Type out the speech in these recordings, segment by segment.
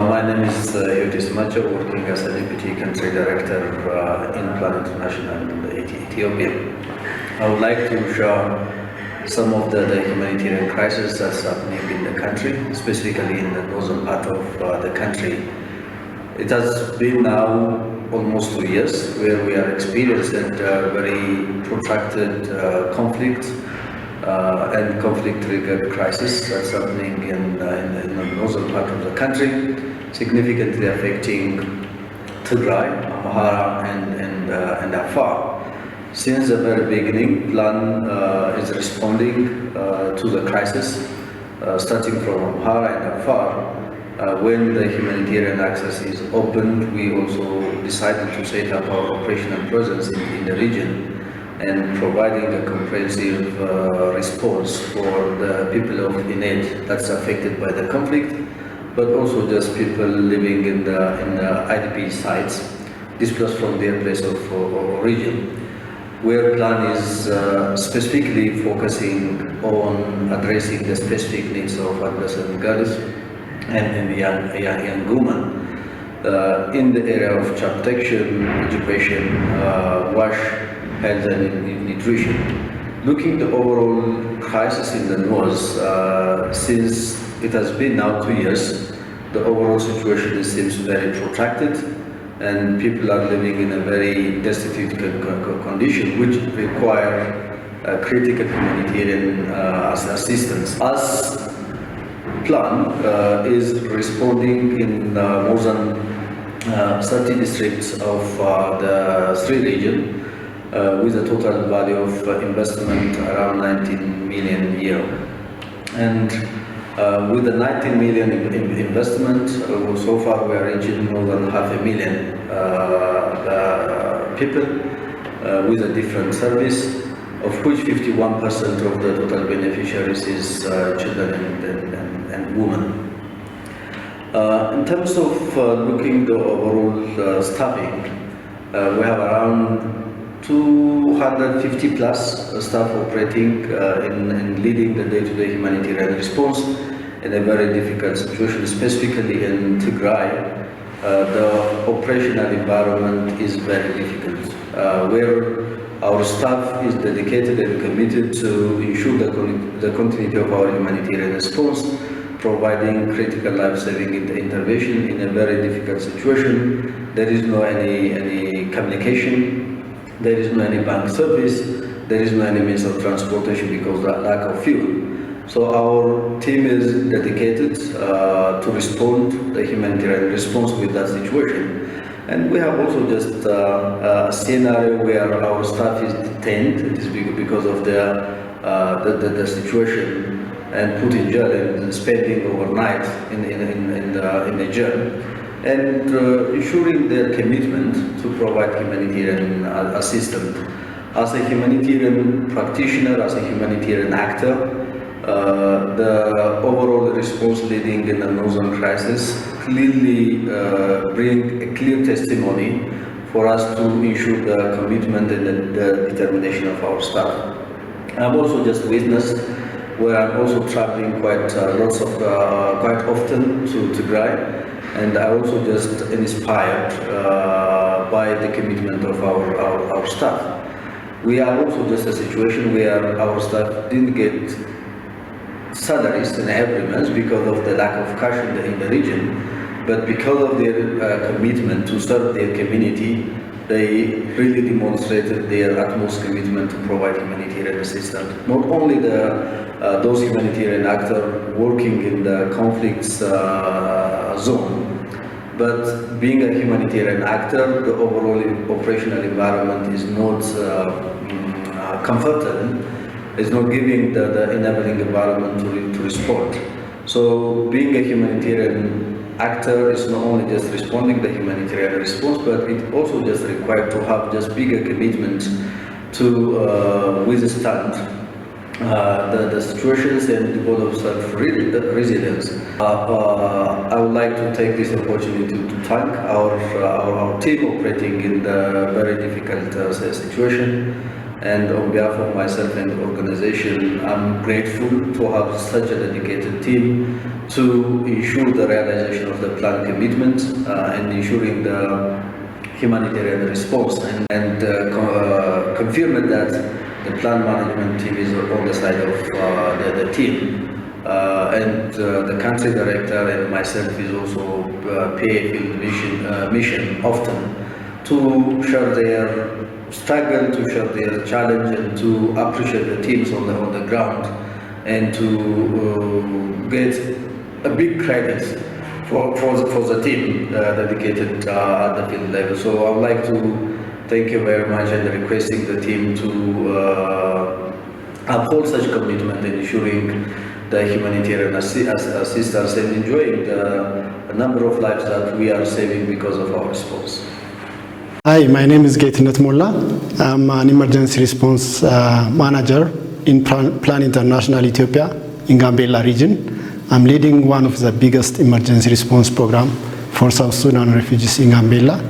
My name is Macho, working as a Deputy Country Director in Plan International Ethiopia. I would like to share some of the humanitarian crises that's happening in the country, specifically in the northern part of the country. It has been now almost 2 years where we are experiencing very protracted conflict and conflict-triggered crisis that's happening in the northern part of the country, significantly affecting Tigray, Amhara, and Afar. Since the very beginning, Plan is responding to the crisis, starting from Amhara and Afar. When the humanitarian access is opened, we also decided to set up our operational presence in the region and providing a comprehensive response for the people of need that's affected by the conflict, but also just people living in the IDP sites, displaced from their place of origin, where Plan is specifically focusing on addressing the specific needs of adolescent girls and young women in the area of child protection, education, wash, health and nutrition. Looking at the overall crisis in the north, since it has been now 2 years, the overall situation seems very protracted and people are living in a very destitute condition which require critical humanitarian assistance. As Plan is responding in more than 30 districts of the 3 regions, with a total value of investment around 19 million euro. And with the 19 million investment, so far we are reaching more than 500,000 people with a different service, of which 51% of the total beneficiaries is children and women. In terms of looking the overall staffing, we have around 250 plus staff operating in leading the day-to-day humanitarian response in a very difficult situation, specifically in Tigray. The operational environment is very difficult, where our staff is dedicated and committed to ensure the continuity of our humanitarian response, providing critical life-saving intervention in a very difficult situation. There is no any communication. There is no any bank service, there is no any means of transportation because of lack of fuel. So our team is dedicated to respond the humanitarian response with that situation. And we have also just a scenario where our staff is detained. It is because of the situation and put in jail and spending overnight in the jail. And ensuring their commitment to provide humanitarian assistance. As a humanitarian practitioner, as a humanitarian actor, the overall response leading in the northern crisis clearly bring a clear testimony for us to ensure the commitment and the determination of our staff. I've also just witnessed where I'm also traveling quite often to Tigray. And I also just inspired by the commitment of our staff. We are also just a situation where our staff didn't get salaries in every month because of the lack of cash in the region, but because of their commitment to serve their community, they really demonstrated their utmost commitment to provide humanitarian assistance. Not only those humanitarian actors working in the conflicts zone, but being a humanitarian actor, the overall operational environment is not comfortable. It's not giving the enabling environment to respond. So being a humanitarian actor is not only just responding the humanitarian response, but it also just required to have just bigger commitment to withstand the situations and develop self-resilience. I would like to take this opportunity to thank our team operating in the very difficult situation, And on behalf of myself and the organization, I'm grateful to have such a dedicated team to ensure the realization of the plan commitment and ensuring the humanitarian response, and confirming that the plan management team is on the side of the team. And the country director and myself is also pay field mission often to share their struggle, to share their challenge, and to appreciate the teams on the ground, and to get a big credit for the team dedicated at the field level. So I would like to thank you very much, and requesting the team to uphold such commitment in ensuring the humanitarian assistance and enjoying the number of lives that we are saving because of our response. Hi, my name is Gatenet Molla. I'm an emergency response manager in Plan International Ethiopia in Gambela region. I'm leading one of the biggest emergency response program for South Sudan refugees in Gambela.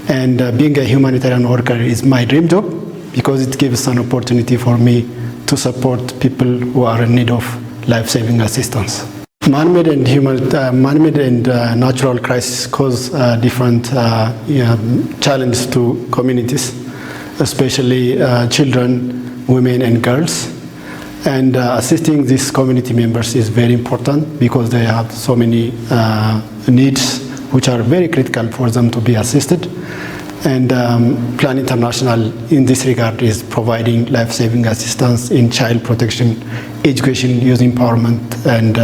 And being a humanitarian worker is my dream job because it gives an opportunity for me to support people who are in need of life-saving assistance. Man-made and natural crises cause different challenges to communities, especially children, women, and girls. And assisting these community members is very important because they have so many needs which are very critical for them to be assisted. And Plan International in this regard is providing life-saving assistance in child protection, education, youth empowerment, and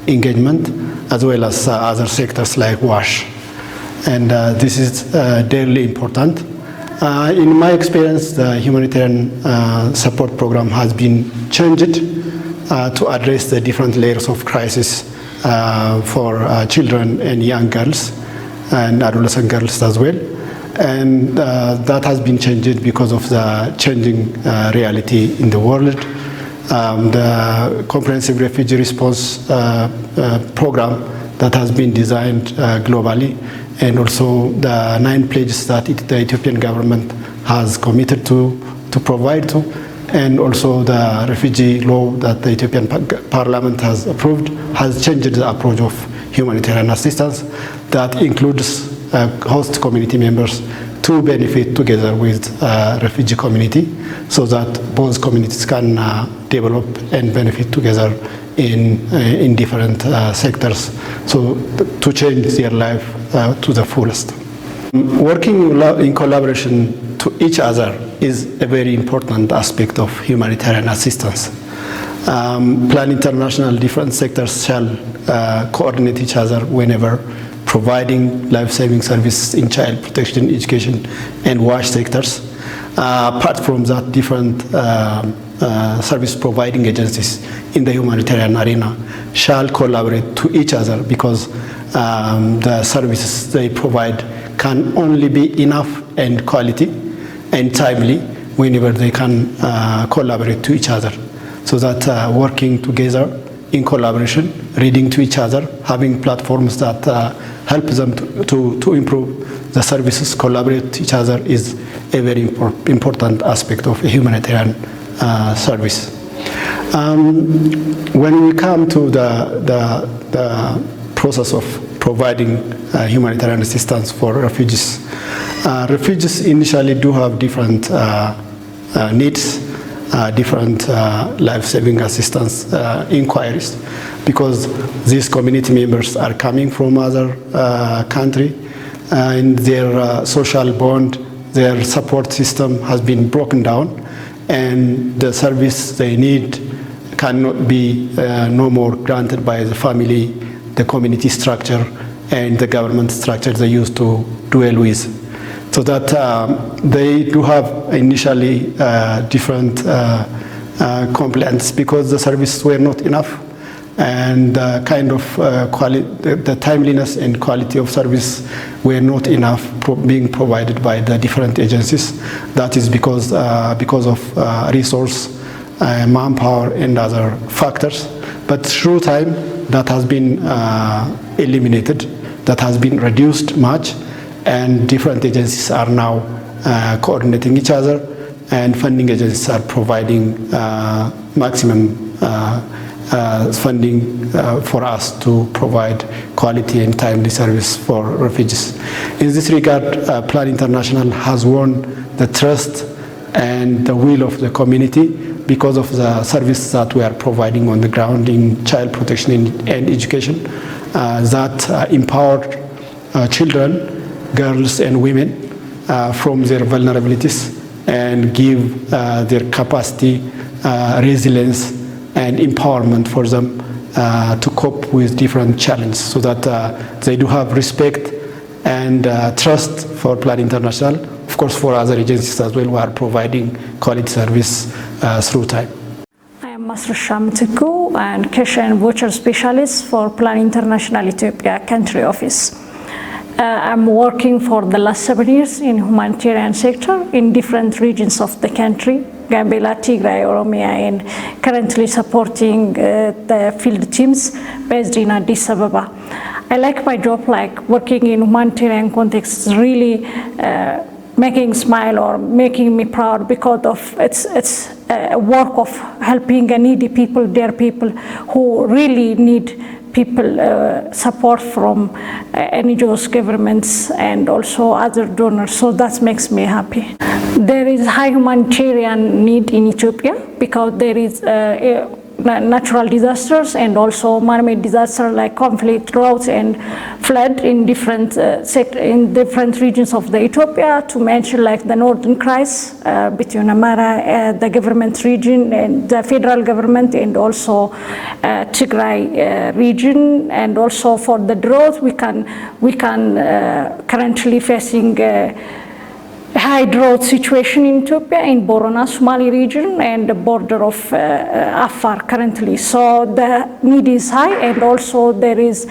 engagement, as well as other sectors like WASH. And this is dearly important. In my experience, the humanitarian support program has been changed to address the different layers of crisis for children and young girls and adolescent girls as well. And that has been changed because of the changing reality in the world. The comprehensive refugee response program that has been designed globally, and also the 9 pledges that the Ethiopian government has committed to provide to, and also the refugee law that the Ethiopian parliament has approved, has changed the approach of humanitarian assistance that includes host community members to benefit together with refugee community, so that both communities can develop and benefit together in different sectors, so to change their life to the fullest. Working in collaboration to each other is a very important aspect of humanitarian assistance. Plan International different sectors shall coordinate each other whenever providing life-saving services in child protection, education, and WASH sectors. Apart from that, different service providing agencies in the humanitarian arena shall collaborate to each other, because the services they provide can only be enough and quality and timely whenever they can collaborate to each other. So that working together in collaboration, reading to each other, having platforms that help them to improve the services, collaborate with each other, is a very important aspect of a humanitarian service. When we come to the process of providing humanitarian assistance for refugees, refugees initially do have different needs, different life-saving assistance inquiries, because these community members are coming from other country, and their social bond, their support system has been broken down, and the service they need cannot be no more granted by the family, the community structure, and the government structure they used to dwell with. So that they do have initially different complaints because the services were not enough, and the timeliness and quality of service were not enough being provided by the different agencies. That is because of resource, manpower, and other factors. But through time, that has been eliminated, that has been reduced much, and different agencies are now coordinating each other and funding agencies are providing maximum funding for us to provide quality and timely service for refugees. In this regard, Plan International has won the trust and the will of the community because of the service that we are providing on the ground in child protection and education that empower children, girls and women from their vulnerabilities and give their capacity, resilience and empowerment for them to cope with different challenges so that they do have respect and trust for Plan International, of course for other agencies as well who are providing quality service through time. I am Masrusha Mtiku and cash and voucher specialist for Plan International Ethiopia country office. I'm working for the last 7 years in humanitarian sector in different regions of the country, Gambela, Tigray, Oromia, and currently supporting the field teams based in Addis Ababa. I like my job, like working in humanitarian context, really making smile or making me proud because of it's a work of helping needy people, their people who really need people support from NGOs, governments, and also other donors. So that makes me happy. There is high humanitarian need in Ethiopia because there is natural disasters and also man-made disasters like conflict, drought, and flood in different regions of the Ethiopia. To mention like the northern crisis between Amara, the government region, and the federal government, and also Tigray region, and also for the drought, we can currently facing high drought situation in Ethiopia, in Borona, Somali region, and the border of Afar currently. So the need is high, and also there is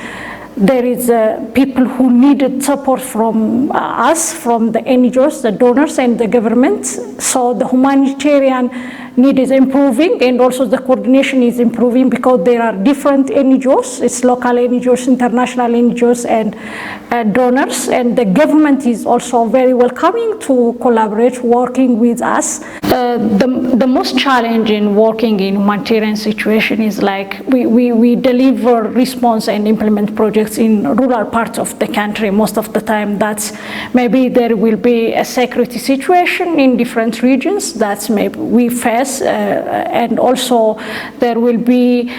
people who needed support from us, from the NGOs, the donors, and the government. So the humanitarian need is improving, and also the coordination is improving because there are different NGOs, it's local NGOs, international NGOs, and donors, and the government is also very welcoming to collaborate, working with us. The most challenging working in humanitarian situation is like we deliver response and implement projects in rural parts of the country. Most of the time that's maybe there will be a security situation in different regions that's maybe we face, and also there will be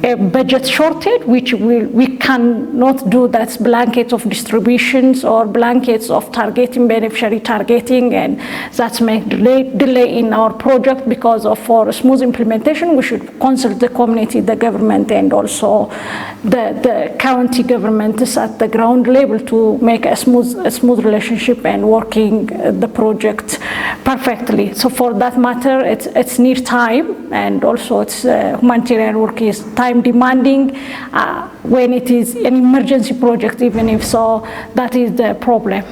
a budget shortage, which we cannot do that blankets of distributions or blankets of targeting, beneficiary targeting, and that's make delay in our project. Because of for smooth implementation, we should consult the community, the government, and also the county governments at the ground level to make a smooth relationship and working the project perfectly. So for that matter, it's need time, and also it's humanitarian work is time demanding when it is an emergency project, even if so, that is the problem.